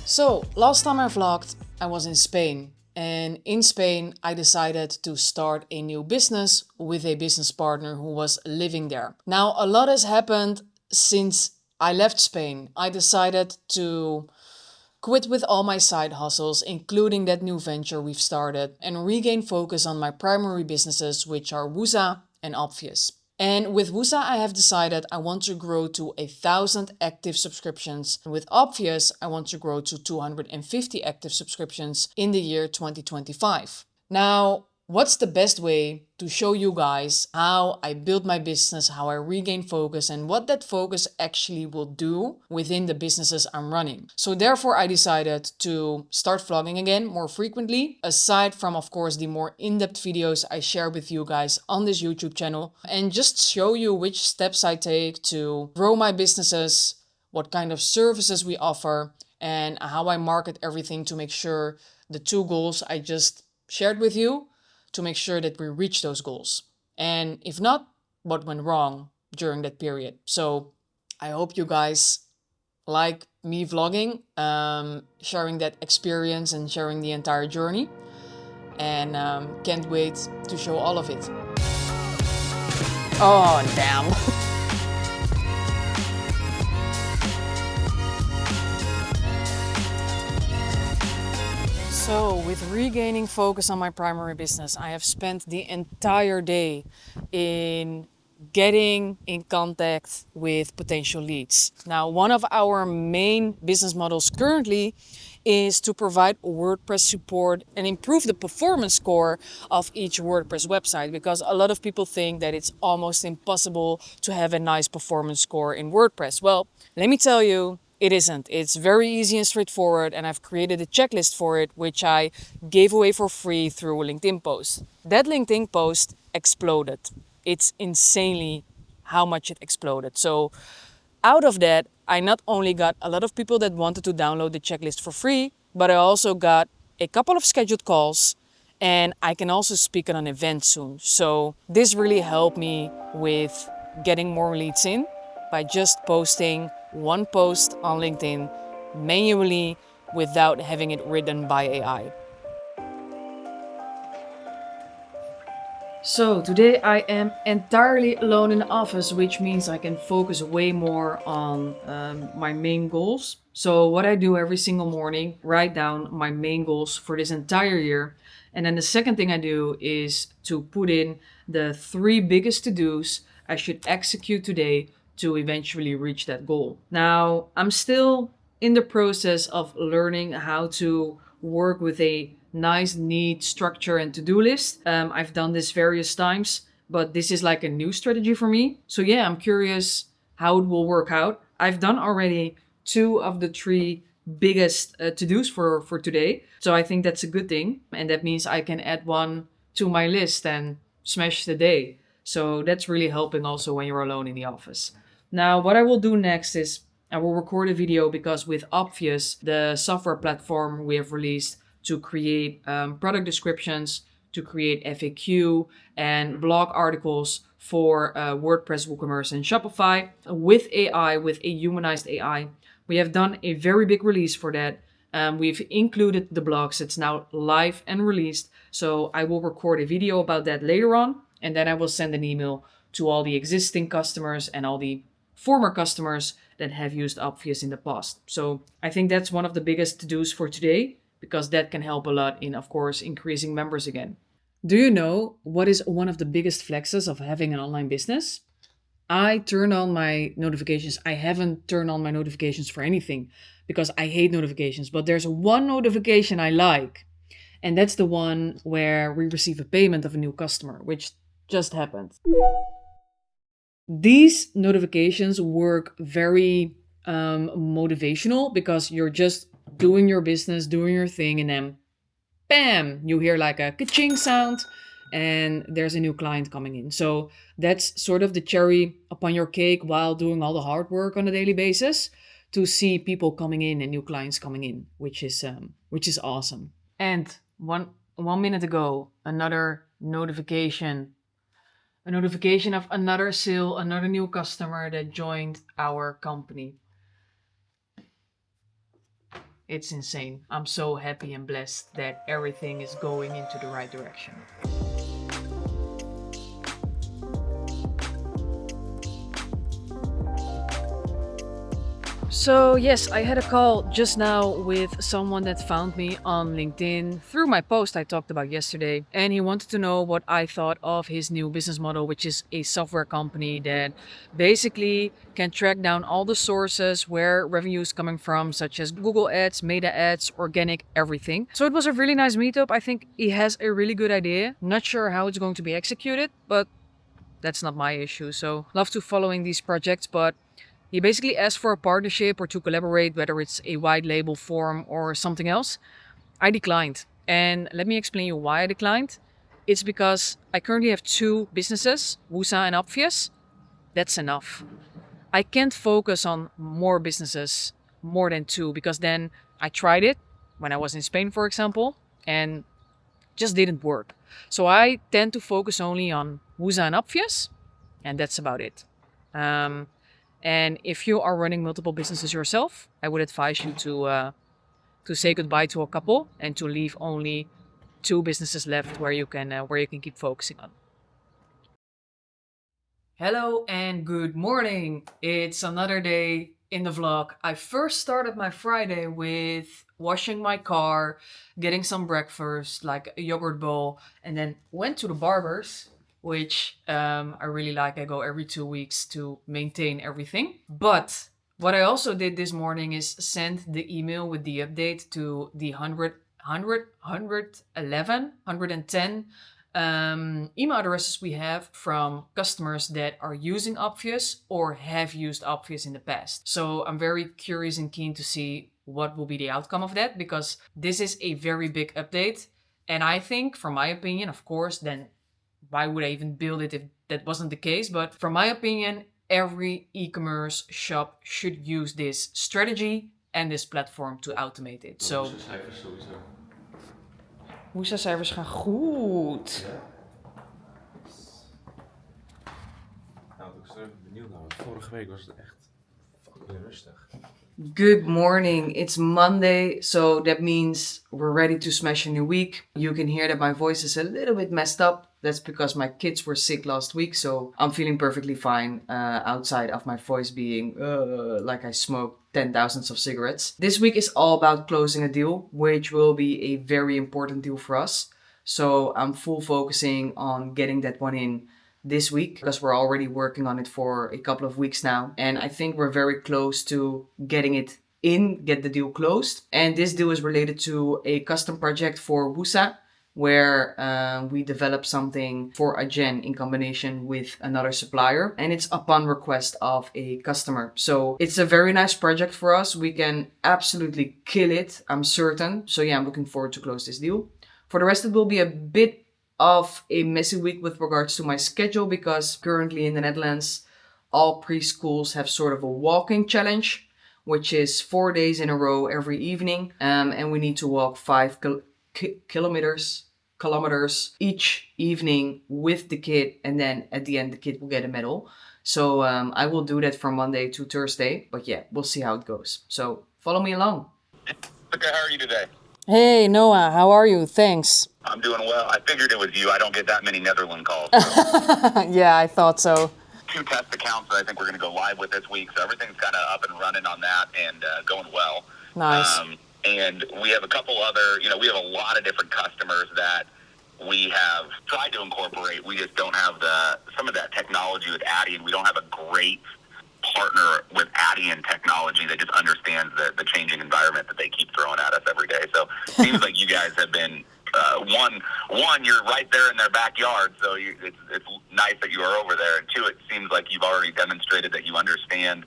So, last time I vlogged, I was in Spain. And in Spain, I decided to start a new business with a business partner who was living there. Now, a lot has happened since I left Spain. I decided to quit with all my side hustles, including that new venture we've started, and regain focus on my primary businesses, which are Wusa and Obvious. And with Wusa, I have decided I want to grow to 1,000 active subscriptions. And with Obvious, I want to grow to 250 active subscriptions in the year 2025. Now, what's the best way to show you guys how I build my business, how I regain focus, and what that focus actually will do within the businesses I'm running? So therefore, I decided to start vlogging again more frequently, aside from, of course, the more in-depth videos I share with you guys on this YouTube channel, and just show you which steps I take to grow my businesses, what kind of services we offer, and how I market everything to make sure the two goals I just shared with you, to make sure that we reach those goals. And if not, what went wrong during that period. So I hope you guys like me vlogging, sharing that experience and sharing the entire journey. And can't wait to show all of it. Oh, damn. So, with regaining focus on my primary business, I have spent the entire day in getting in contact with potential leads. Now, one of our main business models currently is to provide WordPress support and improve the performance score of each WordPress website, because a lot of people think that it's almost impossible to have a nice performance score in WordPress. Well, let me tell you, it isn't. It's very easy and straightforward, and I've created a checklist for it, which I gave away for free through a LinkedIn post. That LinkedIn post exploded. It's insanely how much it exploded. So out of that, I not only got a lot of people that wanted to download the checklist for free, but I also got a couple of scheduled calls, and I can also speak at an event soon. So this really helped me with getting more leads in by just posting one post on LinkedIn manually without having it written by AI. So today I am entirely alone in the office, which means I can focus way more on my main goals. So what I do every single morning, write down my main goals for this entire year. And then the second thing I do is to put in the 3 biggest to-dos I should execute today to eventually reach that goal. Now, I'm still in the process of learning how to work with a nice, neat structure and to-do list. I've done this various times, but this is like a new strategy for me. So yeah, I'm curious how it will work out. I've done already 2 of the 3 biggest to-dos for today. So I think that's a good thing. And that means I can add one to my list and smash the day. So that's really helping also when you're alone in the office. Now, what I will do next is I will record a video, because with Obvious, the software platform we have released to create product descriptions, to create FAQ and blog articles for WordPress, WooCommerce, and Shopify with AI, with a humanized AI. We have done a very big release for that. We've included the blogs. It's now live and released. So I will record a video about that later on, and then I will send an email to all the existing customers and all the former customers that have used Obvious in the past. So I think that's one of the biggest to-dos for today, because that can help a lot in, of course, increasing members again. Do you know what is one of the biggest flexes of having an online business? I turn on my notifications. I haven't turned on my notifications for anything because I hate notifications, but there's one notification I like, and that's the one where we receive a payment of a new customer, which just happened. These notifications work very motivational, because you're just doing your business, doing your thing, and then bam, you hear like a ka-ching sound, and there's a new client coming in. So that's sort of the cherry upon your cake while doing all the hard work on a daily basis, to see people coming in and new clients coming in, which is awesome. And one 1 minute ago, another notification. A notification of another sale, another new customer that joined our company. It's insane. I'm so happy and blessed that everything is going into the right direction. So yes, I had a call just now with someone that found me on LinkedIn through my post I talked about yesterday. And he wanted to know what I thought of his new business model, which is a software company that basically can track down all the sources where revenue is coming from, such as Google Ads, Meta Ads, organic, everything. So it was a really nice meetup. I think he has a really good idea. Not sure how it's going to be executed, but that's not my issue. So love to following these projects, but he basically asked for a partnership or to collaborate, whether it's a white label form or something else. I declined. And let me explain you why I declined. It's because I currently have 2 businesses, Woesa and Obvious. That's enough. I can't focus on more businesses, more than 2, because then I tried it when I was in Spain, for example, and just didn't work. So I tend to focus only on Woesa and Obvious, and that's about it. And if you are running multiple businesses yourself, I would advise you to say goodbye to a couple and to leave only 2 businesses left where you can keep focusing on. Hello and good morning. It's another day in the vlog. I first started my Friday with washing my car, getting some breakfast like a yogurt bowl, and then went to the barber's, which I really like. I go every 2 weeks to maintain everything. But what I also did this morning is send the email with the update to the 110 email addresses we have from customers that are using Obvious or have used Obvious in the past. So I'm very curious and keen to see what will be the outcome of that, because this is a very big update. And I think, from my opinion, of course, then why would I even build it if that wasn't the case? But from my opinion, every e-commerce shop should use this strategy and this platform to automate it. So cijfers sowieso. Woesa-cijfers gaan goed. Ja. Nou, ik was er even benieuwd naar. Vorige week was het echt fucking rustig. Good morning. It's Monday, so that means we're ready to smash a new week. You can hear that my voice is a little bit messed up. That's because my kids were sick last week, so I'm feeling perfectly fine outside of my voice being like I smoked 10,000s of cigarettes. This week is all about closing a deal, which will be a very important deal for us. So I'm full focusing on getting that one in this week, because we're already working on it for a couple of weeks now. And I think we're very close to getting it in, get the deal closed. And this deal is related to a custom project for Woesa, where we develop something for a gen in combination with another supplier, and it's upon request of a customer. So it's a very nice project for us. We can absolutely kill it, I'm certain. So yeah, I'm looking forward to close this deal. For the rest, it will be a bit of a messy week with regards to my schedule, because currently in the Netherlands, all preschools have sort of a walking challenge, which is 4 days in a row every evening. And we need to walk 5 kilometers each evening with the kid, and then at the end the kid will get a medal. So I will do that from Monday to Thursday, but yeah, we'll see how it goes. So follow me along. Okay, how are you today? Hey Noah, how are you? Thanks. I'm doing well. I figured it was you. I don't get that many Netherlands calls. Yeah, I thought so. 2 test accounts that I think we're going to go live with this week, so everything's kind of up and running on that and going well. Nice. And we have a couple other, we have a lot of different customers that we have tried to incorporate. We just don't have some of that technology with Adyen. We don't have a great partner with Adyen technology that just understands the changing environment that they keep throwing at us every day. So it seems like you guys have been, one, you're right there in their backyard, so it's nice that you are over there. And 2, it seems like you've already demonstrated that you understand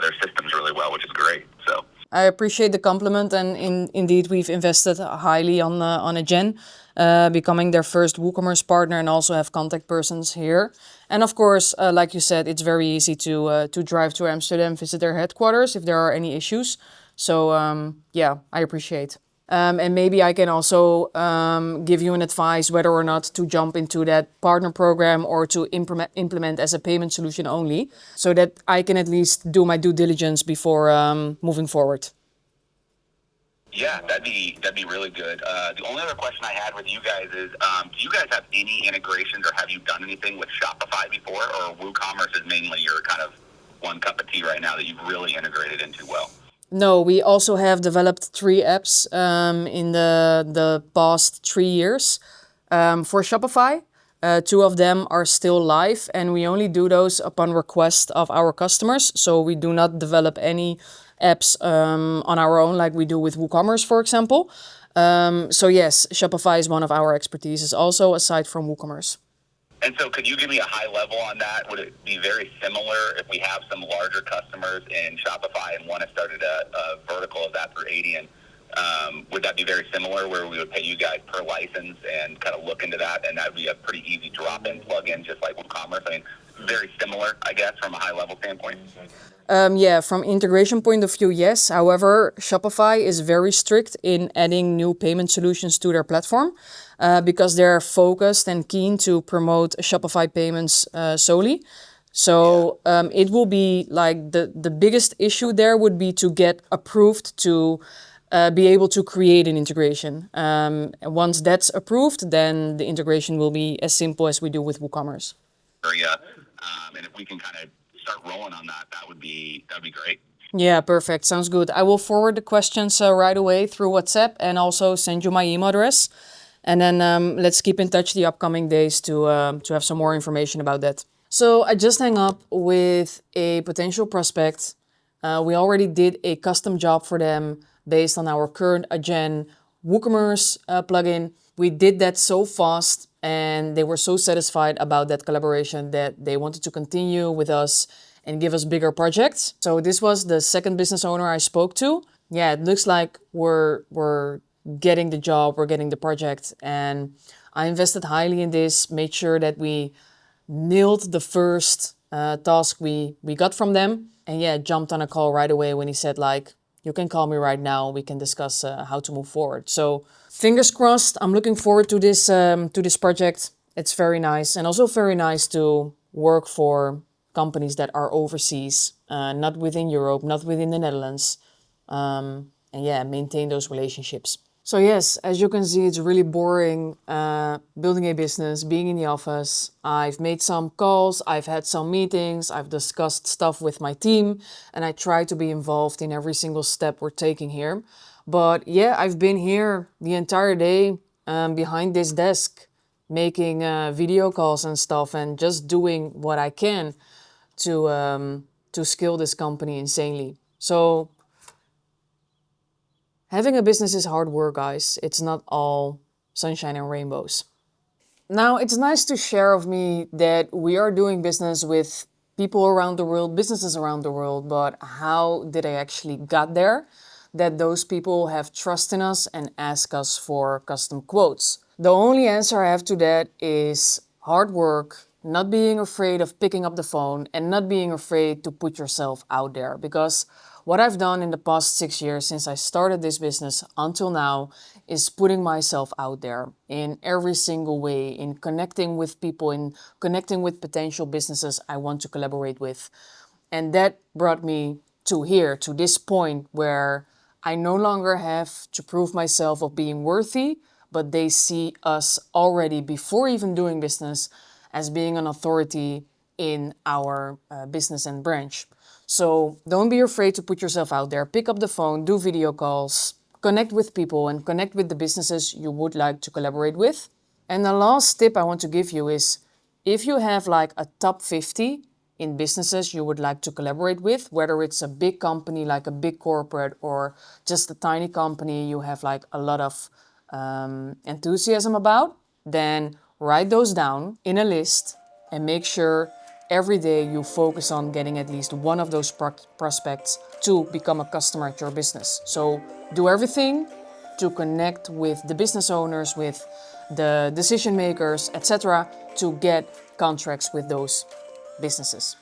their systems really well, which is great. So I appreciate the compliment, and indeed we've invested highly on a gen, becoming their first WooCommerce partner, and also have contact persons here. And of course, like you said, it's very easy to drive to Amsterdam, visit their headquarters if there are any issues. So yeah, I appreciate. And maybe I can also give you an advice whether or not to jump into that partner program or to implement as a payment solution only, so that I can at least do my due diligence before moving forward. Yeah, that'd be really good. The only other question I had with you guys is, do you guys have any integrations, or have you done anything with Shopify before, or WooCommerce is mainly your kind of one cup of tea right now that you've really integrated into well? No, we also have developed 3 apps in the past 3 years for Shopify. 2 of them are still live, and we only do those upon request of our customers. So we do not develop any apps on our own like we do with WooCommerce, for example. So yes, Shopify is one of our expertises also, aside from WooCommerce. And so could you give me a high level on that? Would it be very similar if we have some larger customers in Shopify and want to start a vertical of that through Adyen? Would that be very similar where we would pay you guys per license and kind of look into that, and that would be a pretty easy drop-in plug-in just like WooCommerce? I mean, very similar, I guess, from a high-level standpoint. Yeah, from integration point of view, yes. However, Shopify is very strict in adding new payment solutions to their platform because they're focused and keen to promote Shopify payments solely. So it will be like the biggest issue there would be to get approved to be able to create an integration. And once that's approved, then the integration will be as simple as we do with WooCommerce. Area, and if we can kind of start rolling on that, that'd be great. Yeah, perfect. Sounds good. I will forward the questions right away through WhatsApp and also send you my email address. And then let's keep in touch the upcoming days to have some more information about that. So I just hang up with a potential prospect. We already did a custom job for them based on our current Adyen WooCommerce plugin. We did that so fast and they were so satisfied about that collaboration that they wanted to continue with us and give us bigger projects. So this was the second business owner I spoke to. Yeah, it looks like we're getting the job, we're getting the project, and I invested highly in this, made sure that we nailed the first task we got from them, and yeah, jumped on a call right away when he said like, you can call me right now, we can discuss how to move forward. So fingers crossed, I'm looking forward to this project. It's very nice, and also very nice to work for companies that are overseas, not within Europe, not within the Netherlands, and yeah, maintain those relationships. So yes, as you can see, it's really boring building a business, being in the office. I've made some calls, I've had some meetings, I've discussed stuff with my team, and I try to be involved in every single step we're taking here. But yeah, I've been here the entire day behind this desk, making video calls and stuff, and just doing what I can to scale this company insanely. So having a business is hard work, guys. It's not all sunshine and rainbows. Now, it's nice to share of me that we are doing business with people around the world, businesses around the world, but how did I actually got there? That those people have trust in us and ask us for custom quotes. The only answer I have to that is hard work, not being afraid of picking up the phone, and not being afraid to put yourself out there. Because what I've done in the past 6 years since I started this business until now is putting myself out there in every single way, in connecting with people, in connecting with potential businesses I want to collaborate with. And that brought me to here, to this point where I no longer have to prove myself of being worthy, but they see us already before even doing business as being an authority in our business and branch. So don't be afraid to put yourself out there. Pick up the phone, do video calls, connect with people and connect with the businesses you would like to collaborate with. And the last tip I want to give you is if you have like a top 50 in businesses you would like to collaborate with, whether it's a big company like a big corporate or just a tiny company you have like a lot of enthusiasm about, then write those down in a list and make sure every day you focus on getting at least one of those prospects to become a customer at your business. So do everything to connect with the business owners, with the decision makers, etc., to get contracts with those businesses.